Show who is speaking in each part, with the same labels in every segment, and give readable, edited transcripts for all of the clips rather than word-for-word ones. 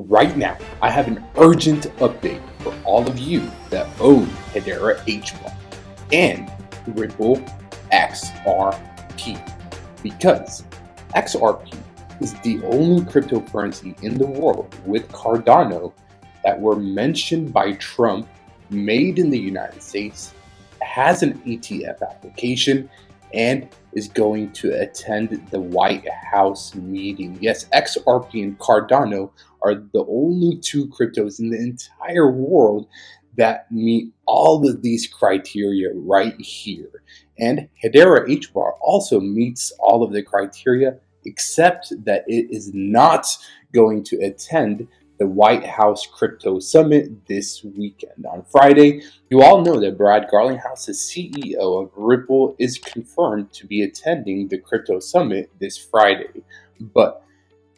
Speaker 1: Right now, I have an urgent update for all of you that own Hedera Hbar and Ripple XRP, because XRP is the only cryptocurrency in the world with Cardano that were mentioned by Trump, made in the United States, has an ETF application, and is going to attend the White House meeting. Yes, XRP and Cardano are the only two cryptos in the entire world that meet all of these criteria right here. And Hedera Hbar also meets all of the criteria, except that it is not going to attend the White House Crypto Summit this weekend. On Friday, you all know that Brad Garlinghouse, the CEO of Ripple, is confirmed to be attending the Crypto Summit this Friday. But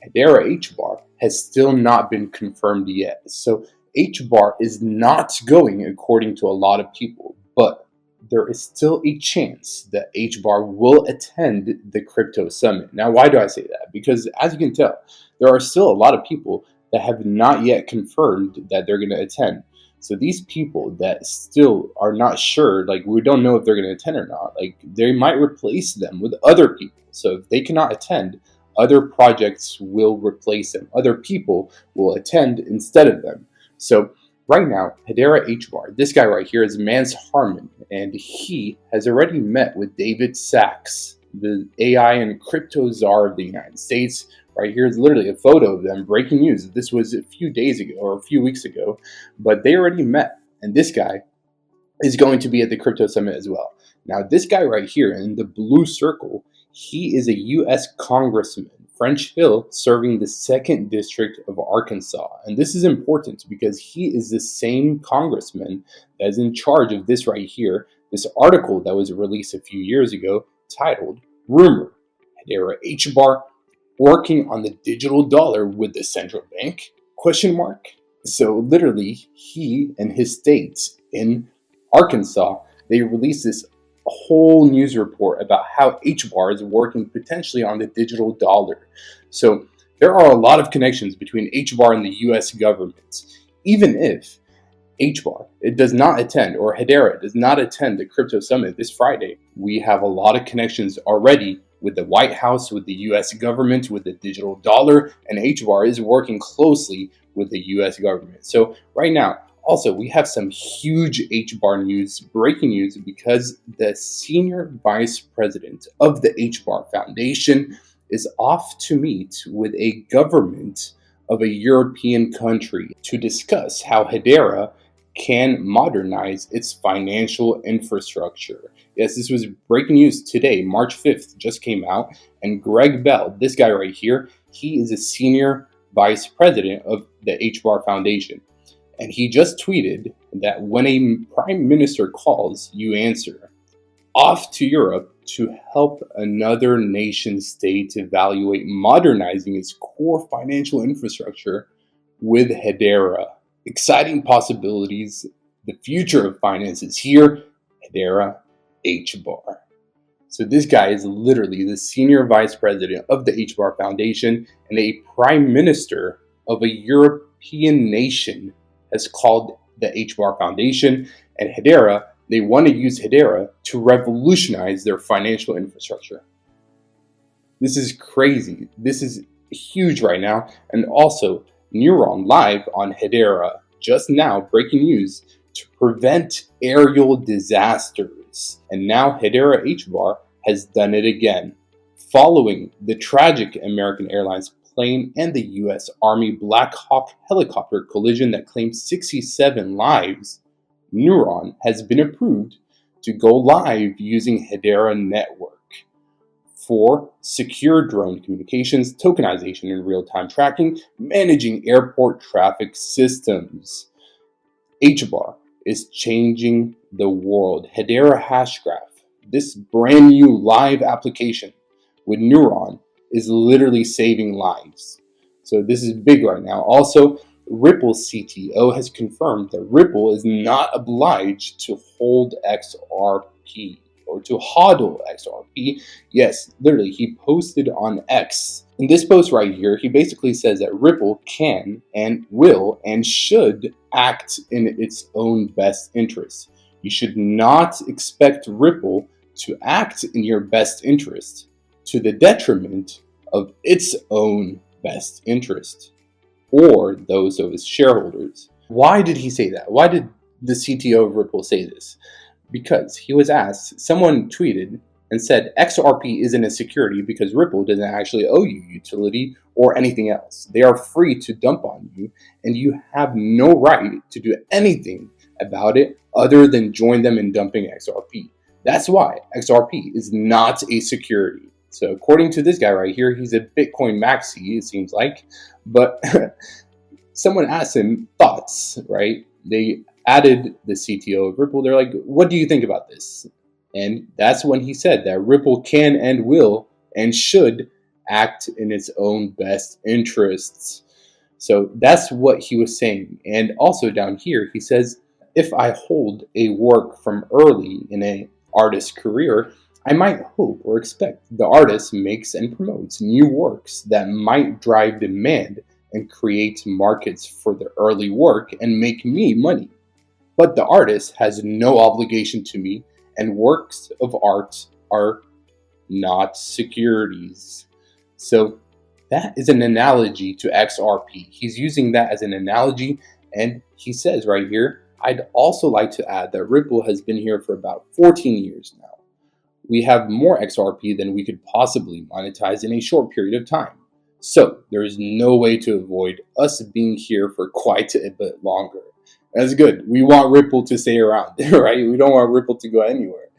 Speaker 1: Hedera Hbar has still not been confirmed yet. So Hbar is not going according to a lot of people, but there is still a chance that Hbar will attend the Crypto Summit. Now, why do I say that? Because as you can tell, there are still a lot of people that have not yet confirmed that they're going to attend. So these people that still are not sure, like we don't know if they're going to attend or not, like they might replace them with other people. So if they cannot attend, other projects will replace them. Other people will attend instead of them. So right now, Hedera Hbar, this guy right here is Mance Harmon, and he has already met with David Sachs, the AI and crypto czar of the United States. Right here is literally a photo of them, breaking news. This was a few days ago or a few weeks ago, but they already met. And this guy is going to be at the Crypto Summit as well. Now, this guy right here in the blue circle, he is a U.S. Congressman, French Hill, serving the 2nd District of Arkansas. And this is important because he is the same congressman that is in charge of this right here, this article that was released a few years ago titled, Rumor, Hedera Hbar working on the digital dollar with the central bank? ? So literally, he and his states in Arkansas, they released this whole news report about how Hbar is working potentially on the digital dollar. So there are a lot of connections between Hbar and the US government. Even if Hbar it does not attend, or Hedera does not attend the Crypto Summit this Friday, we have a lot of connections already with the White House, with the US government, with the digital dollar, and Hbar is working closely with the US government. So right now, also, we have some huge Hbar news, breaking news, because the senior vice president of the Hbar Foundation is off to meet with a government of a European country to discuss how Hedera can modernize its financial infrastructure. Yes, this was breaking news today, March 5th, just came out. And Greg Bell, this guy right here, he is a senior vice president of the Hbar Foundation. And he just tweeted that when a prime minister calls, you answer. Off to Europe to help another nation state evaluate modernizing its core financial infrastructure with Hedera. Exciting possibilities. The future of finance is here. Hedera Hbar. So this guy is literally the senior vice president of the Hbar Foundation, and a prime minister of a European nation has called the Hbar Foundation and Hedera. They want to use Hedera to revolutionize their financial infrastructure. This is crazy. This is huge right now. And also, Neuron live on Hedera just now, breaking news, to prevent aerial disasters. And now Hedera Hbar has done it again. Following the tragic American Airlines plane and the U.S. Army Black Hawk helicopter collision that claimed 67 lives, Neuron has been approved to go live using Hedera Network for secure drone communications, tokenization and real-time tracking, managing airport traffic systems. Hbar is changing the world. Hedera Hashgraph, this brand new live application with Neuron, is literally saving lives. So this is big right now. Also, Ripple's CTO has confirmed that Ripple is not obliged to hold XRP or to hodl XRP. Yes, literally, he posted on X In this post right here, he basically says that Ripple can and will and should act in its own best interest. You should not expect Ripple to act in your best interest to the detriment of its own best interest or those of its shareholders. Why did he say that? Why did the CTO of Ripple say this? Because he was asked, someone tweeted and said XRP isn't a security because Ripple doesn't actually owe you utility or anything else. They are free to dump on you and you have no right to do anything about it other than join them in dumping XRP. That's why XRP is not a security. So according to this guy right here, he's a Bitcoin maxi, it seems like, but someone asked him thoughts, right? They added the CTO of Ripple. They're like, what do you think about this? And that's when he said that Ripple can and will and should act in its own best interests. So that's what he was saying. And also down here, he says, if I hold a work from early in an artist's career, I might hope or expect the artist makes and promotes new works that might drive demand and create markets for the early work and make me money. But the artist has no obligation to me, and works of art are not securities. So that is an analogy to XRP. He's using that as an analogy, and he says right here, I'd also like to add that Ripple has been here for about 14 years now. We have more XRP than we could possibly monetize in a short period of time. So there is no way to avoid us being here for quite a bit longer. That's good. We want Ripple to stay around, right? We don't want Ripple to go anywhere.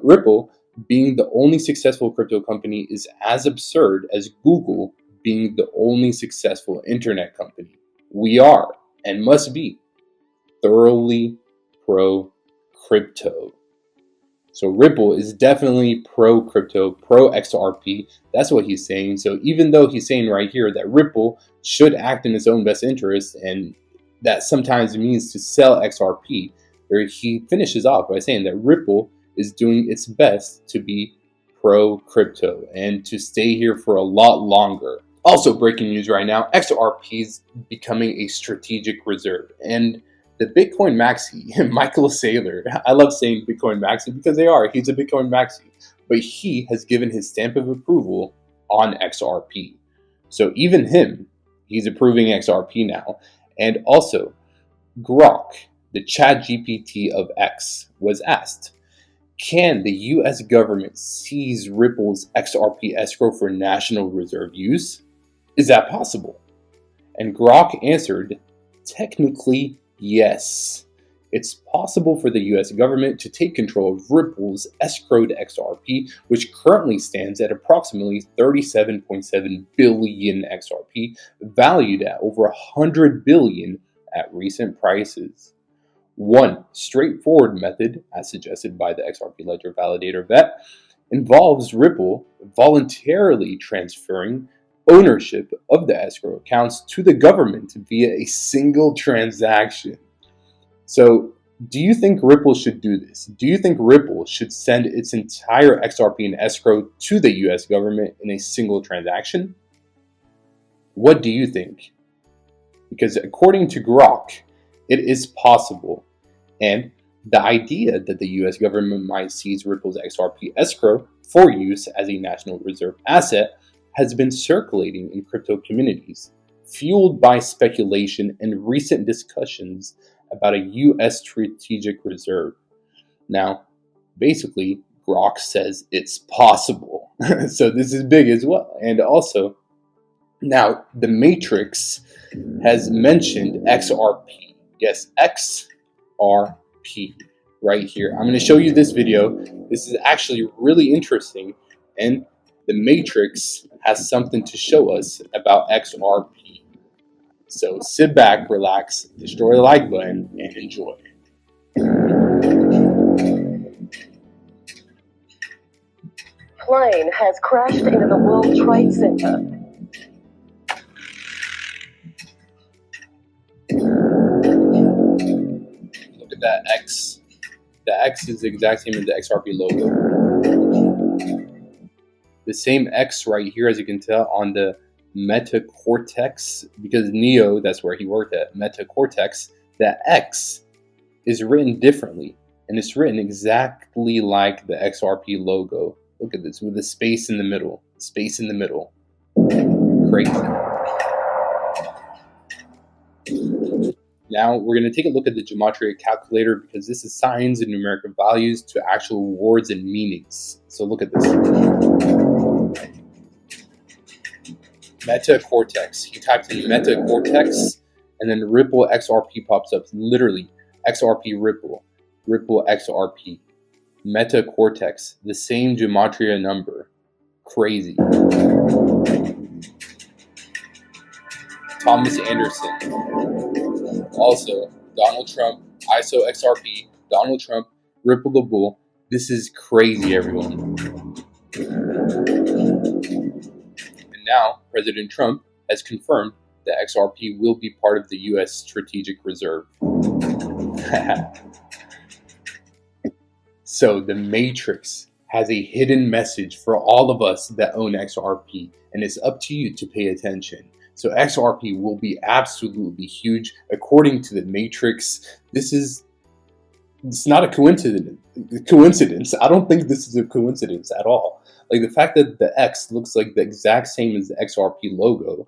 Speaker 1: Ripple, being the only successful crypto company, is as absurd as Google being the only successful internet company. We are, and must be, thoroughly pro-crypto. So Ripple is definitely pro-crypto, pro-XRP. That's what he's saying. So even though he's saying right here that Ripple should act in its own best interest, and that sometimes means to sell XRP, he finishes off by saying that Ripple is doing its best to be pro-crypto and to stay here for a lot longer. Also, breaking news right now, XRP is becoming a strategic reserve. And the Bitcoin maxi, Michael Saylor, I love saying Bitcoin maxi because they are, he's a Bitcoin maxi, but he has given his stamp of approval on XRP. So even him, he's approving XRP now. And also, Grok, the ChatGPT of X, was asked, can the US government seize Ripple's XRP escrow for national reserve use? Is that possible? And Grok answered, technically, yes. It's possible for the US government to take control of Ripple's escrowed XRP, which currently stands at approximately 37.7 billion XRP, valued at over 100 billion at recent prices. One straightforward method, as suggested by the XRP Ledger Validator vet, involves Ripple voluntarily transferring ownership of the escrow accounts to the government via a single transaction. So, do you think Ripple should do this? Do you think Ripple should send its entire XRP in escrow to the US government in a single transaction? What do you think? Because according to Grok, it is possible. And the idea that the US government might seize Ripple's XRP escrow for use as a national reserve asset has been circulating in crypto communities, fueled by speculation and recent discussions about a US strategic reserve. Now, basically, Grok says it's possible. So this is big as well. And also, now, the Matrix has mentioned XRP. Yes, XRP right here. I'm going to show you this video. This is actually really interesting, and the Matrix has something to show us about XRP. So sit back, relax, destroy the like button, and enjoy.
Speaker 2: Plane has crashed into the World Trade Center.
Speaker 1: Look at that X. The X is the exact same as the XRP logo. The same X right here, as you can tell, on the metacortex, because Neo, that's where he worked at, metacortex, that X is written differently. And it's written exactly like the XRP logo. Look at this, with a space in the middle. Space in the middle. Crazy. Now we're going to take a look at the gematria calculator, because this assigns the numerical values to actual words and meanings. So look at this. Metacortex. He types in metacortex, and then Ripple XRP pops up. Literally, XRP Ripple. Ripple XRP. Metacortex. The same gematria number. Crazy. Thomas Anderson. Also, Donald Trump, ISO XRP, Donald Trump, Ripple the Bull. This is crazy, everyone. And now, President Trump has confirmed that XRP will be part of the U.S. Strategic Reserve. So, the Matrix has a hidden message for all of us that own XRP, and it's up to you to pay attention. So XRP will be absolutely huge. According to the Matrix, it's not a coincidence. I don't think this is a coincidence at all. Like the fact that the X looks like the exact same as the XRP logo.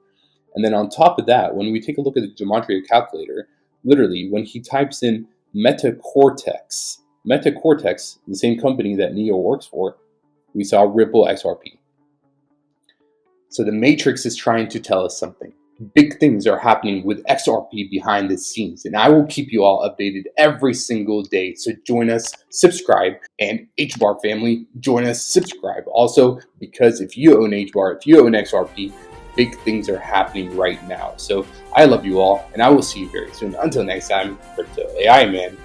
Speaker 1: And then on top of that, when we take a look at the gematria calculator, literally when he types in Metacortex, the same company that Neo works for, we saw Ripple XRP. So the Matrix is trying to tell us something. Big things are happening with XRP behind the scenes, and I will keep you all updated every single day. So join us, subscribe, and Hbar family, join us, subscribe. Also, because if you own Hbar, if you own XRP, big things are happening right now. So I love you all, and I will see you very soon. Until next time, Crypto AI Man.